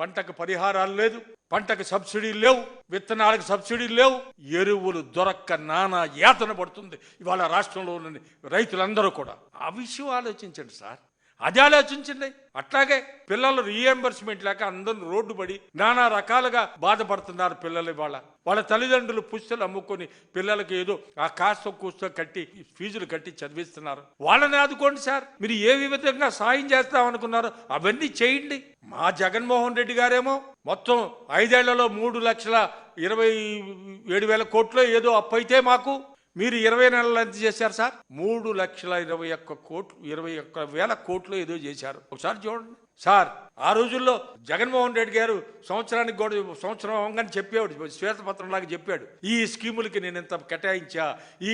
పంటకు పరిహారాలు లేదు, పంటకు సబ్సిడీలు లేవు, విత్తనాలకు సబ్సిడీలు లేవు, ఎరువులు దొరక్క నానా యాతన పడుతుంది ఇవాళ రాష్ట్రంలో ఉన్న రైతులందరూ కూడా. ఆ విషయం ఆలోచించండి సార్, అది ఆలోచించండి. అట్లాగే పిల్లలు రీఎంబర్స్మెంట్ లేక అందరూ రోడ్డు పడి నానా రకాలుగా బాధపడుతున్నారు పిల్లలు. వాళ్ళ తల్లిదండ్రులు పుస్తలు అమ్ముకొని పిల్లలకి ఏదో ఆ కాస్త కూస్తో కట్టి ఫీజులు కట్టి చదివిస్తున్నారు. వాళ్ళని ఆదుకోండి సార్. మీరు ఏ విధంగా సాయం చేస్తామనుకున్నారో అవన్నీ చేయండి. మా జగన్మోహన్ రెడ్డి గారేమో మొత్తం 5 ఏళ్లలో 3,27,000 కోట్లు ఏదో అప్పు అయితే మాకు మీరు 20 నెలలు ఎంత చేశారు సార్? 3,21,000 కోట్లు ఏదో చేశారు. ఒకసారి చూడండి సార్. ఆ రోజుల్లో జగన్మోహన్ రెడ్డి గారు సంవత్సరానికి కూడా సంవత్సరం అవగానే చెప్పేవాడు, శ్వేతపత్రం లాగా చెప్పాడు, ఈ స్కీములకి నేను ఎంత కేటాయించా, ఈ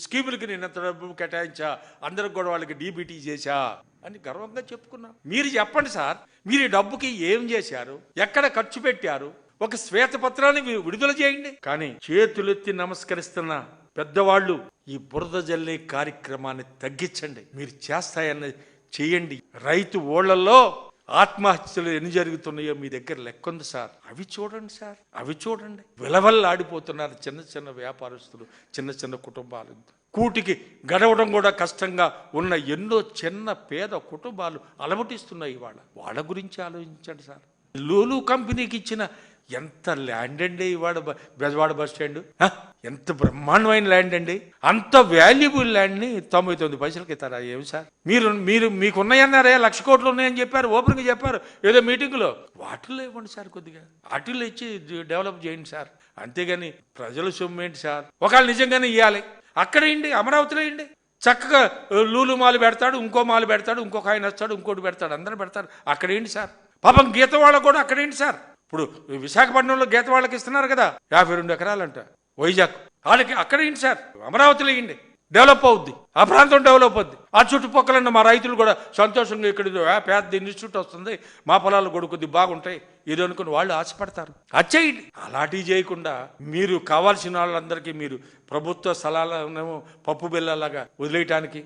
స్కీములకి నేను ఎంత డబ్బు కేటాయించా, అందరికి కూడా వాళ్ళకి డీబీటీ చేశా అని గర్వంగా చెప్పుకున్నా. మీరు చెప్పండి సార్, మీరు ఈ డబ్బుకి ఏం చేశారు, ఎక్కడ ఖర్చు పెట్టారు? ఒక శ్వేతపత్రాన్ని విడుదల చేయండి. కానీ చేతులెత్తి నమస్కరిస్తున్న పెద్దవాళ్ళు ఈ బురద జల్లే కార్యక్రమాన్ని తగ్గించండి. మీరు చేస్తాయన్న చేయండి. రైతు ఓళ్లలో ఆత్మహత్యలు ఎన్ని జరుగుతున్నాయో మీ దగ్గర లెక్కుంది సార్. అవి చూడండి సార్, అవి చూడండి. విలవల్లాడిపోతున్నారు చిన్న చిన్న వ్యాపారస్తులు, చిన్న చిన్న కుటుంబాలు. కూటికి గడవడం కూడా కష్టంగా ఉన్న ఎన్నో చిన్న పేద కుటుంబాలు అలమటిస్తున్నాయి ఇవాళ. వాళ్ళ గురించి ఆలోచించండి సార్. లూలు కంపెనీకి ఇచ్చిన ఎంత ల్యాండ్ అండి ఇవాళ బెజవాడ బస్ స్టాండ్, ఎంత బ్రహ్మాండమైన ల్యాండ్ అండి. అంత వాల్యుబుల్ ల్యాండ్ని 99 పైసలకి ఇస్తారా? ఏమి సార్ మీరు మీకున్నాయన్నారే, 1,00,000 కోట్లు ఉన్నాయని చెప్పారు, ఓపెన్గా చెప్పారు ఏదో మీటింగ్లో. వాటిల్లో ఇవ్వండి సార్, కొద్దిగా వాటిల్లో ఇచ్చి డెవలప్ చేయండి సార్. అంతేగాని ప్రజల సొమ్ము ఏంటి సార్? ఒకవేళ నిజంగానే ఇవ్వాలి అక్కడ ఇండి, అమరావతిలో ఇండి. చక్కగా లూలు మాలు పెడతాడు, ఇంకో మాలు పెడతాడు, ఇంకొక ఆయన వస్తాడు, ఇంకోటి పెడతాడు, అందరూ పెడతారు. అక్కడేంటి సార్? పాపం గీత వాళ్ళకు కూడా అక్కడేంటి సార్? ఇప్పుడు విశాఖపట్నంలో గీత వాళ్ళకి ఇస్తున్నారు కదా 52 ఎకరాలంట, వైజాగ్ వాళ్ళకి అక్కడ ఏంటి సార్? అమరావతిలో ఇండి, డెవలప్ అవుద్ది, ఆ ప్రాంతం డెవలప్ అవుద్ది. ఆ చుట్టుపక్కల మా రైతులు కూడా సంతోషంగా ఇక్కడ పెద్ద ఇన్స్టిట్యూట్ వస్తుంది, మా పొలాలు కూడా కొద్ది బాగుంటాయి ఏదో అనుకుని వాళ్ళు ఆశపడతారు. అది చేయండి. అలాంటివి చేయకుండా మీరు కావాల్సిన వాళ్ళందరికీ మీరు ప్రభుత్వ స్థలాలను పప్పు బిళ్ళలాగా వదిలేయటానికి